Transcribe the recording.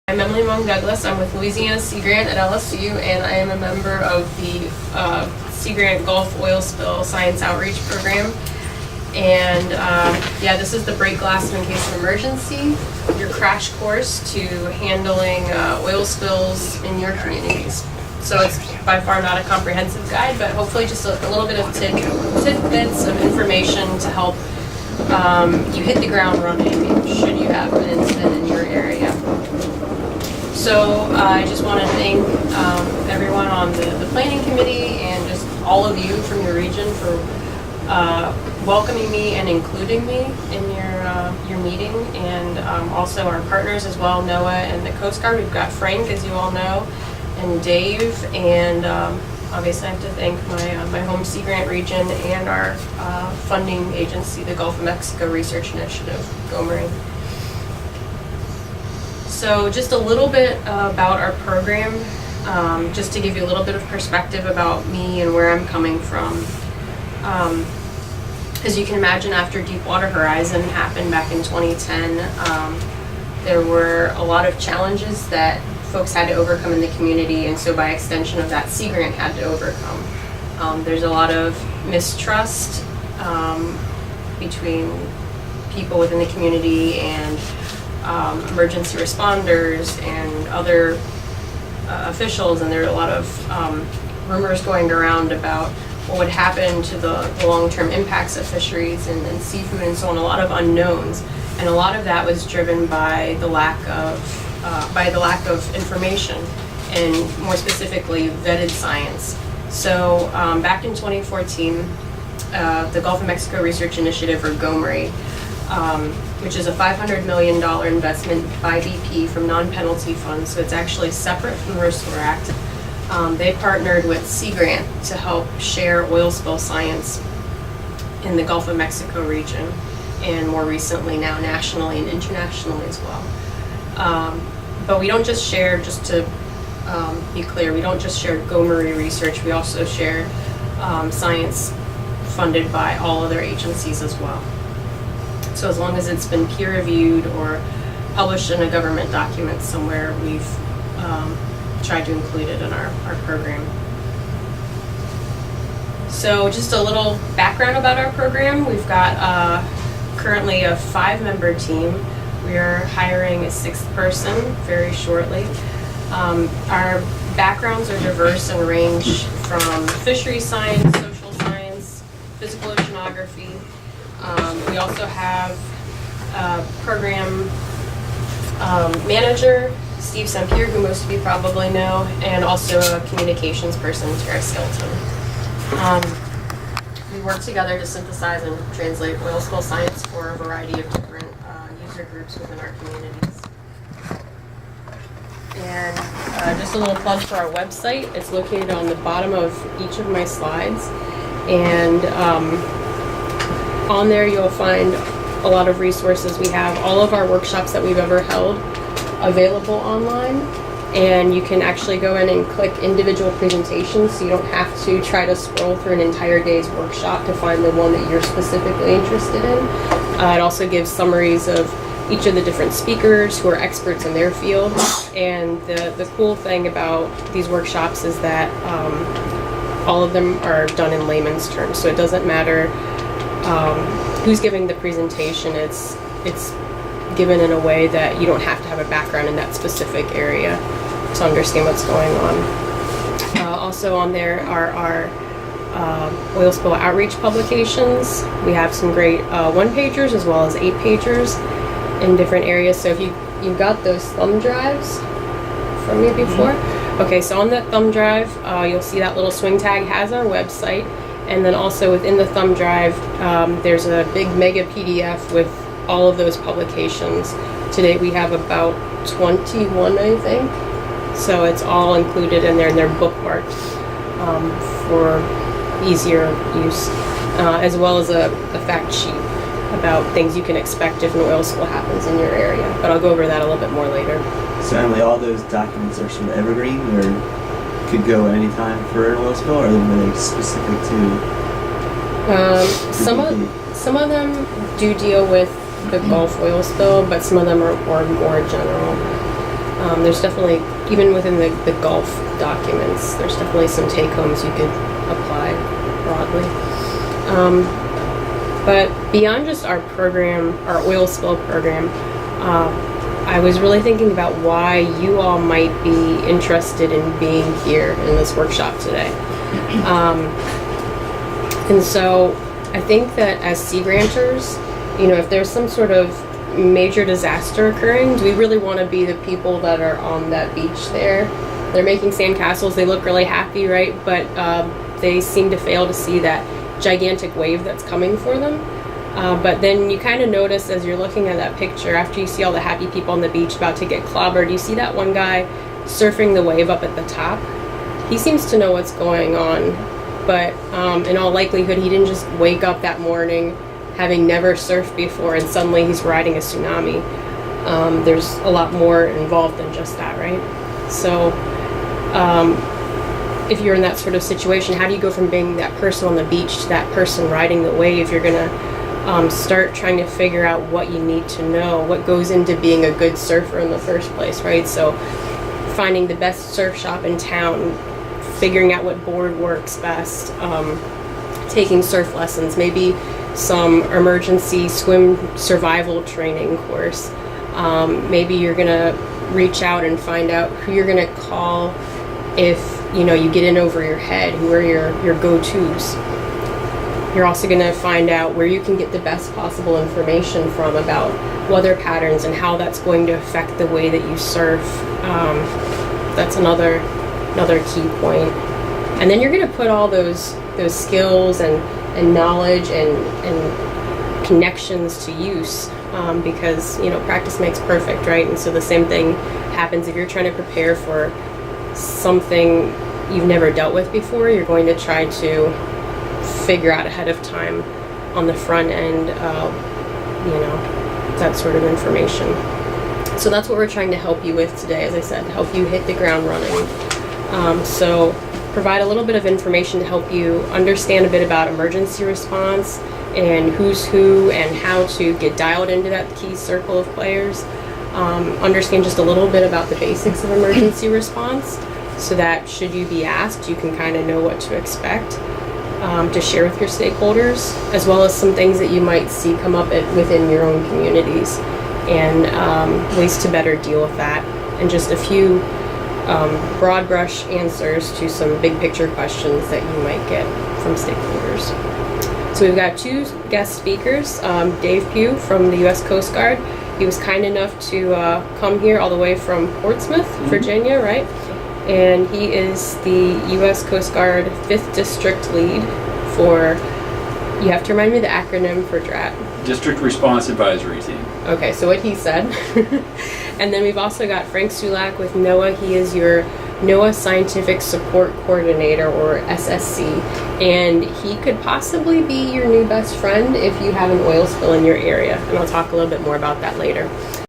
I'm Emily Maung-Douglass. I'm with Louisiana Sea Grant at LSU, and I am a member of the Sea Grant Gulf Oil Spill Science Outreach Program. And yeah, this is the break glass in case of emergency, your crash course to handling oil spills in your communities. So it's by far not a comprehensive guide, but hopefully just a little bit of tidbits of information to help you hit the ground running should you have an incident in your area. So I just want to thank everyone on the planning committee and just all of you from your region for welcoming me and including me in your meeting, and also our partners as well, NOAA and the Coast Guard. We've got Frank, as you all know, and Dave, and obviously I have to thank my home Sea Grant region and our funding agency, the Gulf of Mexico Research Initiative, GoMRI. So just a little bit about our program, just to give you a little bit of perspective about me and where I'm coming from. As you can imagine, after Deepwater Horizon happened back in 2010, there were a lot of challenges that folks had to overcome in the community, and so by extension of that, Sea Grant had to overcome. There's a lot of mistrust between people within the community and emergency responders and other officials, and there are a lot of rumors going around about what would happen to the long-term impacts of fisheries and seafood and so on, a lot of unknowns. And a lot of that was driven by the lack of information, and more specifically vetted science. So back in 2014, the Gulf of Mexico Research Initiative, or GoMRI, which is a $500 million investment by BP from non-penalty funds, so it's actually separate from the Restore Act. They partnered with Sea Grant to help share oil spill science in the Gulf of Mexico region, and more recently now nationally and internationally as well. But we don't just share, just to be clear, we don't just share GoMRI research, we also share science funded by all other agencies as well. So as long as it's been peer-reviewed or published in a government document somewhere, we've tried to include it in our program. So just a little background about our program. We've got currently a 5-member team. We are hiring a 6th person very shortly. Our backgrounds are diverse and range from fisheries science, social science, physical oceanography. We also have a program manager, Steve Sempier, who most of you probably know, and also a communications person, Tara Skelton. We work together to synthesize and translate oil spill science for a variety of different user groups within our communities. And just a little plug for our website. It's located on the bottom of each of my slides, and on there you'll find a lot of resources. We have all of our workshops that we've ever held available online, and you can actually go in and click individual presentations, so you don't have to try to scroll through an entire day's workshop to find the one that you're specifically interested in. It also gives summaries of each of the different speakers who are experts in their field, and the cool thing about these workshops is that all of them are done in layman's terms, so it doesn't matter who's giving the presentation. It's given in a way that you don't have to have a background in that specific area to understand what's going on. Also on there are our oil spill outreach publications. We have some great one-pagers as well as 8-pagers in different areas. So if you got those thumb drives from me before. Okay, so on that thumb drive, you'll see that little swing tag has our website, and then also within the thumb drive, there's a big mega PDF with all of those publications. Today we have about 21, I think. So it's all included in there, and they're bookmarked for easier use, as well as a fact sheet about things you can expect if an oil spill happens in your area. But I'll go over that a little bit more later. So Emily, all those documents are sort of evergreen, or could go at any time for an oil spill, or are they specific to? Some of them do deal with the Gulf oil spill, but some of them are more general. There's definitely, even within the Gulf documents, there's definitely some take-homes you could apply broadly. But beyond just our program, our oil spill program, I was really thinking about why you all might be interested in being here in this workshop today. And so I think that as sea granters, if there's some sort of major disaster occurring, do we really want to be the people that are on that beach there? They're making sandcastles, they look really happy, right? But they seem to fail to see that gigantic wave that's coming for them. But then you kind of notice as you're looking at that picture, after you see all the happy people on the beach about to get clobbered, you see that one guy surfing the wave up at the top. He seems to know what's going on, but in all likelihood, he didn't just wake up that morning having never surfed before and suddenly he's riding a tsunami. There's a lot more involved than just that, right? So if you're in that sort of situation, how do you go from being that person on the beach to that person riding the wave? You're gonna start trying to figure out what you need to know, what goes into being a good surfer in the first place, right? So finding the best surf shop in town, figuring out what board works best, taking surf lessons, maybe some emergency swim survival training course. Maybe you're gonna reach out and find out who you're gonna call if you get in over your head, who are your go-tos. You're also going to find out where you can get the best possible information from about weather patterns and how that's going to affect the way that you surf. That's another key point. And then you're going to put all those skills and knowledge and connections to use because practice makes perfect, right? And so the same thing happens if you're trying to prepare for something you've never dealt with before. You're going to try to figure out ahead of time on the front end, that sort of information. So that's what we're trying to help you with today, as I said, to help you hit the ground running. So provide a little bit of information to help you understand a bit about emergency response and who's who and how to get dialed into that key circle of players. Understand just a little bit about the basics of emergency response so that should you be asked, you can kind of know what to expect. To share with your stakeholders, as well as some things that you might see come up within your own communities and ways to better deal with that, and just a few broad brush answers to some big picture questions that you might get from stakeholders. So we've got two guest speakers, Dave Pugh from the U.S. Coast Guard. He was kind enough to come here all the way from Portsmouth, Virginia, right? And he is the U.S. Coast Guard 5th District Lead for, you have to remind me the acronym for DRAT. District Response Advisory Team. Okay, so what he said. And then we've also got Frank Sulak with NOAA. He is your NOAA Scientific Support Coordinator, or SSC. And he could possibly be your new best friend if you have an oil spill in your area. And I'll talk a little bit more about that later.